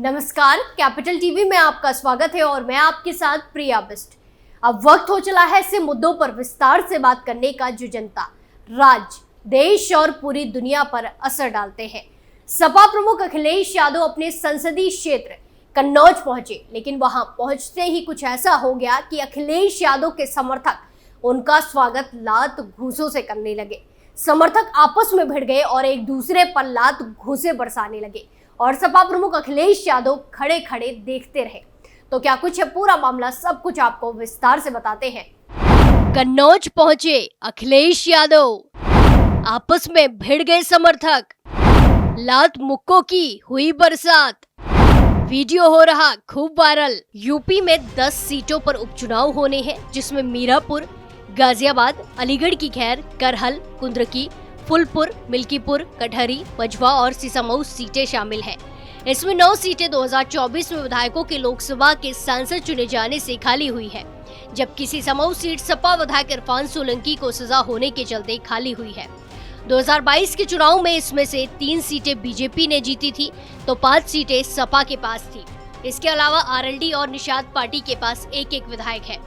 नमस्कार, capital TV में आपका स्वागत है और मैं आपके साथ प्रिया बिस्ट। अब वक्त हो चला है ऐसे मुद्दों पर विस्तार से बात करने का जो जनता, राज्य, देश और पूरी दुनिया पर असर डालते हैं। सपा प्रमुख अखिलेश यादव अपने संसदीय क्षेत्र कन्नौज पहुंचे, लेकिन वहां पहुंचते ही कुछ ऐसा हो गया कि अखिलेश यादव के समर्थक उनका स्वागत लात घूंसों से करने लगे। समर्थक आपस में भिड़ गए और एक दूसरे पर लात घूंसे बरसाने लगे और सपा प्रमुख अखिलेश यादव खड़े खड़े देखते रहे। तो क्या कुछ है पूरा मामला, सब कुछ आपको विस्तार से बताते हैं। कन्नौज पहुंचे अखिलेश यादव, आपस में भिड़ गए समर्थक, लात मुक्कों की हुई बरसात, वीडियो हो रहा खूब वायरल। यूपी में 10 सीटों पर उपचुनाव होने हैं, जिसमें मीरापुर, गाजियाबाद, अलीगढ़ की खैर, करहल, कुंद्रकी, फुलपुर, मिल्कीपुर, कटहरी, मझवा और सिसमऊ सीटें शामिल हैं। इसमें 9 सीटें 2024 में विधायकों के लोकसभा के सांसद चुने जाने से खाली हुई है, जबकि सिसमऊ सीट सपा विधायक इरफान सोलंकी को सजा होने के चलते खाली हुई है। 2022 के चुनाव में इसमें से 3 सीटें बीजेपी ने जीती थी तो 5 सीटें सपा के पास थी। इसके अलावा आरएलडी और निषाद पार्टी के पास एक विधायक है।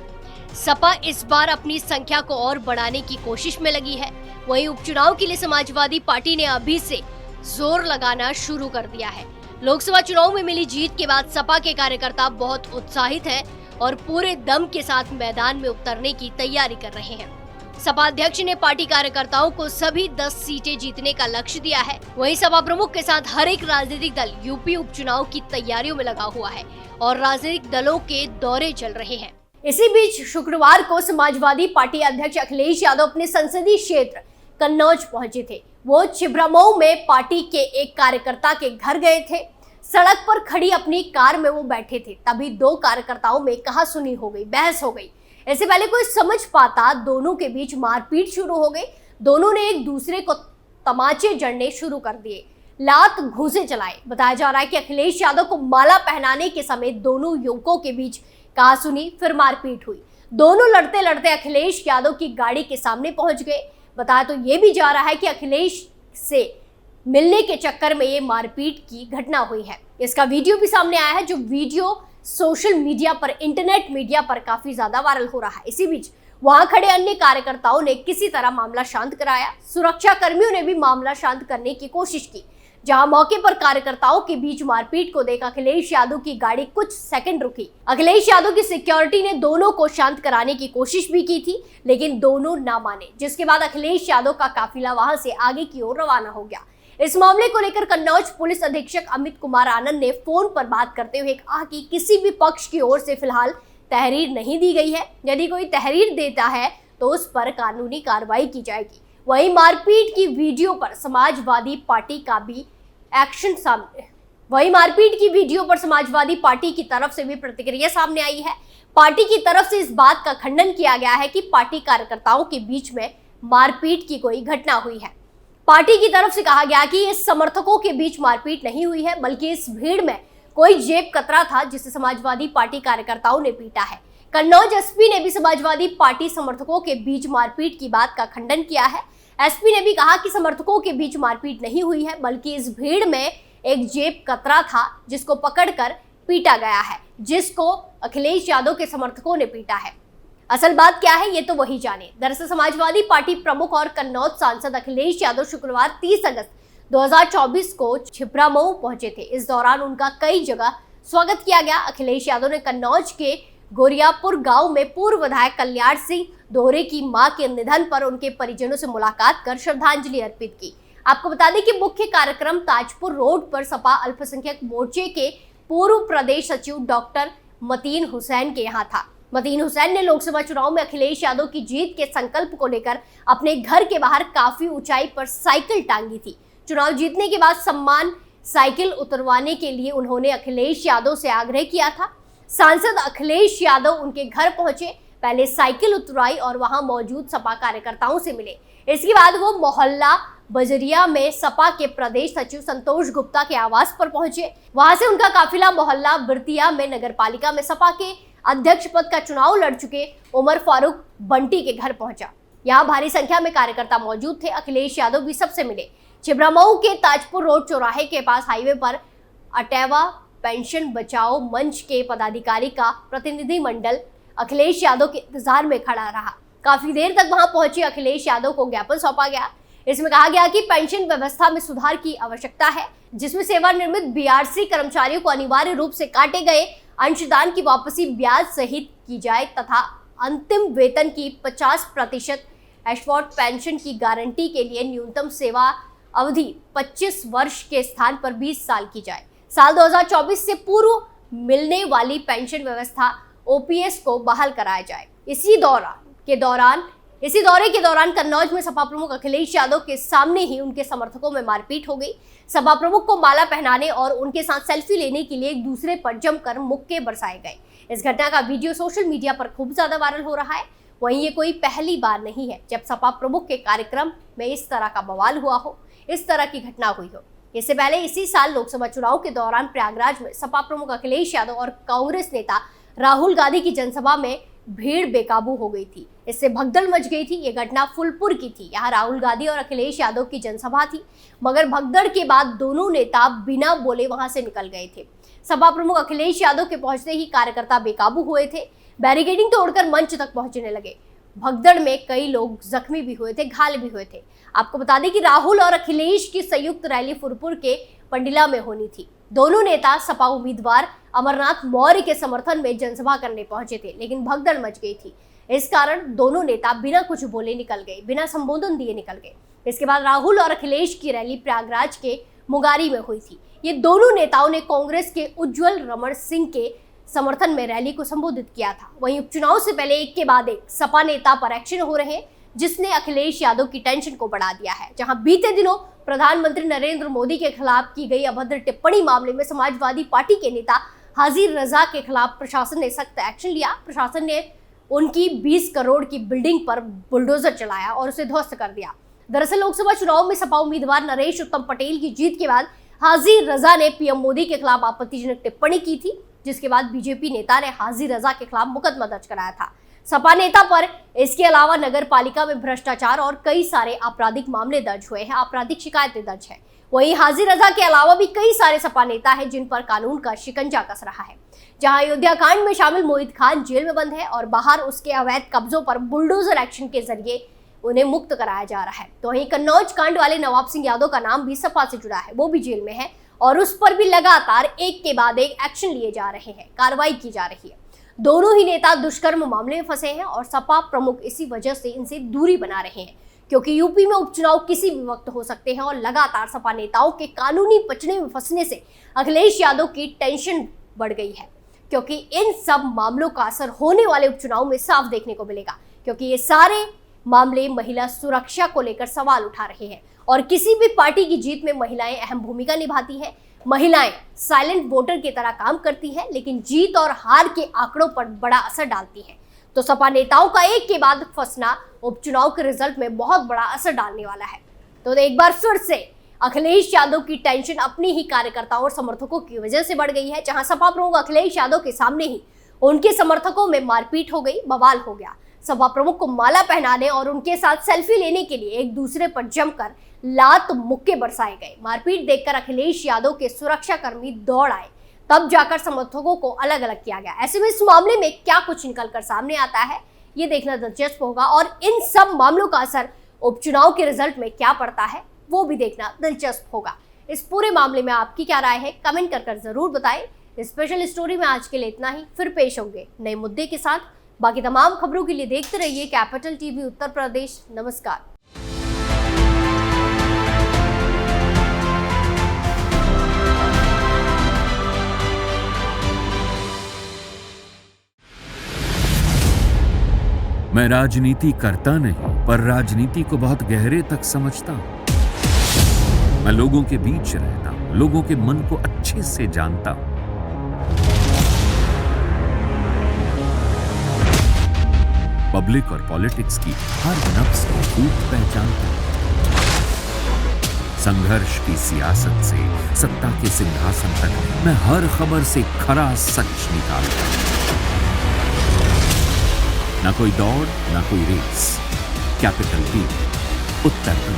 सपा इस बार अपनी संख्या को और बढ़ाने की कोशिश में लगी है। वहीं उपचुनाव के लिए समाजवादी पार्टी ने अभी से जोर लगाना शुरू कर दिया है। लोकसभा चुनाव में मिली जीत के बाद सपा के कार्यकर्ता बहुत उत्साहित हैं और पूरे दम के साथ मैदान में उतरने की तैयारी कर रहे हैं। सपा अध्यक्ष ने पार्टी कार्यकर्ताओं को सभी 10 सीटें जीतने का लक्ष्य दिया है। वहीं सपा प्रमुख के साथ हर एक राजनीतिक दल यूपी उपचुनाव की तैयारियों में लगा हुआ है और राजनीतिक दलों के दौरे चल रहे हैं। इसी बीच शुक्रवार को समाजवादी पार्टी अध्यक्ष अखिलेश यादव अपने संसदीय क्षेत्र कन्नौज पहुंचे थे। वो छिबरामऊ में पार्टी के एक कार्यकर्ता के घर गए थे। सड़क पर खड़ी अपनी कार में वो बैठे थे, तभी 2 कार्यकर्ताओं में कहासुनी हो गई, बहस हो गई। इससे पहले कोई समझ पाता, दोनों के बीच मारपीट शुरू हो गई। दोनों ने एक दूसरे को तमाचे जड़ने शुरू कर दिए, लात घूंसे चलाए। बताया जा रहा है कि अखिलेश यादव को माला पहनाने के समय दोनों युवकों के बीच कहासुनी, फिर मारपीट हुई। दोनों लड़ते लड़ते अखिलेश यादव की गाड़ी के सामने पहुंच गए। बताया तो ये भी जा रहा है कि अखिलेश से मिलने के चक्कर में ये मारपीट की घटना हुई है। इसका वीडियो भी सामने आया है, जो वीडियो सोशल मीडिया पर, इंटरनेट मीडिया पर काफी ज्यादा वायरल हो रहा है। इसी बीच वहां खड़े अन्य कार्यकर्ताओं ने किसी तरह मामला शांत कराया। सुरक्षा कर्मियों ने भी मामला शांत करने की कोशिश की। जहां मौके पर कार्यकर्ताओं के बीच मारपीट को देख अखिलेश यादव की गाड़ी कुछ सेकंड रुकी। अखिलेश यादव की सिक्योरिटी ने दोनों को शांत कराने की कोशिश भी की थी, लेकिन दोनों ना माने, जिसके बाद अखिलेश यादव का काफिला वहां से आगे की ओर रवाना हो गया। इस मामले को लेकर कन्नौज पुलिस अधीक्षक अमित कुमार आनंद ने फोन पर बात करते हुए कहा कि किसी भी पक्ष की ओर से फिलहाल तहरीर नहीं दी गई है। यदि कोई तहरीर देता है तो उस पर कानूनी कार्रवाई की जाएगी। वहीं मारपीट की वीडियो पर समाजवादी पार्टी का भी एक्शन सामने वहीं मारपीट की वीडियो पर समाजवादी पार्टी की तरफ से भी प्रतिक्रिया सामने आई है। पार्टी की तरफ से इस बात का खंडन किया गया है कि पार्टी कार्यकर्ताओं के बीच में मारपीट की कोई घटना हुई है। पार्टी की तरफ से कहा गया कि इस समर्थकों के बीच मारपीट नहीं हुई है, बल्कि इस भीड़ में कोई जेब कतरा था जिसे समाजवादी पार्टी कार्यकर्ताओं ने पीटा है। कन्नौज एसपी ने भी समाजवादी पार्टी समर्थकों के बीच मारपीट की बात का खंडन किया है। एसपी ने भी कहा कि समर्थकों के बीच मारपीट नहीं हुई है, बल्कि इस भीड़ में एक जेब कतरा था जिसको पकड़कर पीटा गया है, जिसको अखिलेश यादव के समर्थकों ने पीटा है। असल बात क्या है ये तो वही जाने। दरअसल समाजवादी पार्टी प्रमुख और कन्नौज सांसद अखिलेश यादव शुक्रवार 30 अगस्त 2024 को छिबरामऊ पहुंचे थे। इस दौरान उनका कई जगह स्वागत किया गया। अखिलेश यादव ने कन्नौज के गोरियापुर गांव में पूर्व विधायक कल्याण सिंह दोहरे की मां के निधन पर उनके परिजनों से मुलाकात कर श्रद्धांजलि अर्पित की। आपको बता दें कि मुख्य कार्यक्रम ताजपुर रोड पर सपा अल्पसंख्यक मोर्चे के पूर्व प्रदेश सचिव डॉक्टर मतीन हुसैन के यहाँ था। मतीन हुसैन ने लोकसभा चुनाव में अखिलेश यादव की जीत के संकल्प को लेकर अपने घर के बाहर काफी ऊंचाई पर साइकिल टांगी थी। चुनाव जीतने के बाद सम्मान साइकिल उतरवाने के लिए उन्होंने अखिलेश यादव से आग्रह किया था। सांसद अखिलेश यादव उनके घर पहुंचे, पहले साइकिल उतरवाई और वहां मौजूद सपा कार्यकर्ताओं से मिले। इसके बाद वो मोहल्ला बजरिया में सपा के प्रदेश सचिव संतोष गुप्ता के आवास पर पहुंचे। वहां से उनका काफिला मोहल्ला बिरतिया में नगरपालिका में सपा के अध्यक्ष पद का चुनाव लड़ चुके उमर फारूक बंटी के घर पहुंचा। यहाँ भारी संख्या में कार्यकर्ता मौजूद थे। अखिलेश यादव भी सबसे मिले। छिबरामऊ के ताजपुर रोड चौराहे के पास हाईवे पर अटेवा पेंशन बचाओ मंच के पदाधिकारी का प्रतिनिधिमंडल अखिलेश यादव के इंतजार में खड़ा रहा। काफी देर तक वहां पहुंचे अखिलेश यादव को ज्ञापन सौंपा गया। इसमें कहा गया कि पेंशन व्यवस्था में सुधार की आवश्यकता है, जिसमें सेवानिवृत्त बीआरसी कर्मचारियों को अनिवार्य रूप से काटे गए अंशदान की वापसी ब्याज सहित की जाए तथा अंतिम वेतन की 50% एशफोर्ड पेंशन की गारंटी के लिए न्यूनतम सेवा अवधि 25 वर्ष के स्थान पर 20 साल की जाए। साल 2024 से पूर्व मिलने वाली पेंशन व्यवस्था ओपीएस को बहाल कराया जाए। इसी दौरे के दौरान कन्नौज में सपा प्रमुख अखिलेश यादव के सामने ही उनके समर्थकों में मारपीट हो गई। सपा प्रमुख को माला पहनाने और उनके साथ सेल्फी लेने के लिए एक दूसरे पर जमकर मुक्के बरसाए गए। इस घटना का वीडियो सोशल मीडिया पर खूब ज्यादा वायरल हो रहा है। वहीं ये कोई पहली बार नहीं है जब सपा प्रमुख के कार्यक्रम में इस तरह का बवाल हुआ हो, इस तरह की घटना हुई हो। इससे पहले इसी साल लोकसभा चुनाव के दौरान प्रयागराज में सपा प्रमुख अखिलेश यादव और कांग्रेस नेता राहुल गांधी की जनसभा में भीड़ बेकाबू हो गई थी। इससे भगदड़ मच गई थी। ये घटना फुलपुर की थी। यहाँ राहुल गांधी और अखिलेश यादव की जनसभा थी, मगर भगदड़ के बाद दोनों नेता बिना बोले वहां से निकल गए थे। सपा प्रमुख अखिलेश यादव के पहुंचते ही कार्यकर्ता बेकाबू हुए थे, बैरिकेडिंग तोड़कर मंच तक पहुंचने लगे। भगदड़ में कई लोग जख्मी भी हुए थे, घायल भी हुए थे। आपको बता दें कि राहुल और अखिलेश की संयुक्त रैली फुलपुर के पंडिला में होनी थी। दोनों नेता सपा उम्मीदवार अमरनाथ मौर्य के समर्थन में जनसभा करने पहुंचे थे, लेकिन भगदड़ मच गई थी। इस कारण दोनों नेता बिना कुछ बोले निकल गए, बिना संबोधन दिए निकल गए। इसके बाद राहुल और अखिलेश की रैली प्रयागराज के मुगारी में हुई थी। ये दोनों नेताओं ने कांग्रेस के उज्जवल रमण सिंह के समर्थन में रैली को संबोधित किया था। वहीं उपचुनाव से पहले एक के बाद एक सपा नेता पर एक्शन हो रहे हैं, जिसने अखिलेश यादव की टेंशन को बढ़ा दिया है। जहां बीते दिनों प्रधानमंत्री नरेंद्र मोदी के खिलाफ की गई अभद्र टिप्पणी मामले में समाजवादी पार्टी के नेता हाजिर रजा के खिलाफ प्रशासन ने सख्त एक्शन लिया। प्रशासन ने उनकी 20 करोड़ की बिल्डिंग पर बुलडोजर चलाया और उसे ध्वस्त कर दिया। दरअसल लोकसभा चुनाव में सपा उम्मीदवार नरेश उत्तम पटेल की जीत के बाद हाजिर रजा ने पीएम मोदी के खिलाफ आपत्तिजनक टिप्पणी की थी, जिसके बाद बीजेपी नेता ने हाजिर रजा के खिलाफ मुकदमा दर्ज कराया था। सपा नेता पर इसके अलावा नगर पालिका में भ्रष्टाचार और कई सारे आपराधिक मामले दर्ज हुए हैं, आपराधिक शिकायतें दर्ज है। वहीं हाजिर रजा के अलावा भी कई सारे सपा नेता हैं जिन पर कानून का शिकंजा कस रहा है। जहां अयोध्या कांड में शामिल मोहित खान जेल में बंद है और बाहर उसके अवैध कब्जों पर बुलडोजर एक्शन के जरिए उन्हें मुक्त कराया जा रहा है। तो वहीं कन्नौज कांड वाले नवाब सिंह यादव का नाम भी सपा से जुड़ा है, वो भी जेल में है और उस पर भी लगातार एक के बाद एक एक्शन लिए जा रहे हैं, कार्रवाई की जा रही है। दोनों ही नेता दुष्कर्म मामले में फंसे हैं और सपा प्रमुख इसी वजह से इनसे दूरी बना रहे हैं, क्योंकि यूपी में उपचुनाव किसी भी वक्त हो सकते हैं और लगातार सपा नेताओं के कानूनी पचड़े में फंसने से अखिलेश यादव की टेंशन बढ़ गई है, क्योंकि इन सब मामलों का असर होने वाले उपचुनाव में साफ देखने को मिलेगा, क्योंकि ये सारे मामले महिला सुरक्षा को लेकर सवाल उठा रहे हैं और किसी भी पार्टी की जीत में महिलाएं अहम भूमिका निभाती हैं। महिलाएं साइलेंट वोटर की तरह काम करती हैं, लेकिन जीत और हार के आंकड़ों पर बड़ा असर डालती हैं। तो सपा नेताओं का एक के बाद फंसना उपचुनाव के रिजल्ट में बहुत बड़ा असर डालने वाला है। तो एक बार फिर से अखिलेश यादव की टेंशन अपनी ही कार्यकर्ताओं और समर्थकों की वजह से बढ़ गई है। जहां सपा प्रमुख अखिलेश यादव के सामने ही उनके समर्थकों में मारपीट हो गई, बवाल हो गया। सपा प्रमुख को माला पहनाने और उनके साथ सेल्फी लेने के लिए एक दूसरे पर जमकर लात मुक्के बरसाए गए। मारपीट देखकर अखिलेश यादव के सुरक्षा कर्मी दौड़ आए, तब जाकर समर्थकों को अलग अलग किया गया। ऐसे में इस मामले में क्या कुछ निकलकर सामने आता है, ये देखना दिलचस्प होगा और इन सब मामलों का असर उपचुनाव के रिजल्ट में क्या पड़ता है वो भी देखना दिलचस्प होगा। इस पूरे मामले में आपकी क्या राय है, कमेंट कर जरूर बताएं। स्पेशल स्टोरी में आज के लिए इतना ही, फिर पेश होंगे नए मुद्दे के साथ। बाकी तमाम खबरों के लिए देखते रहिए कैपिटल टीवी उत्तर प्रदेश। नमस्कार। मैं राजनीति करता नहीं, पर राजनीति को बहुत गहरे तक समझता हूं। मैं लोगों के बीच रहता हूं, लोगों के मन को अच्छे से जानता हूं। पब्लिक और पॉलिटिक्स की हर नब्ज को खूब पहचानता हूं। संघर्ष की सियासत से सत्ता के सिंहासन तक मैं हर खबर से खरा सच निकालता हूं। ना कोई दौड़, ना कोई race. Capital TV Uttar Pradesh.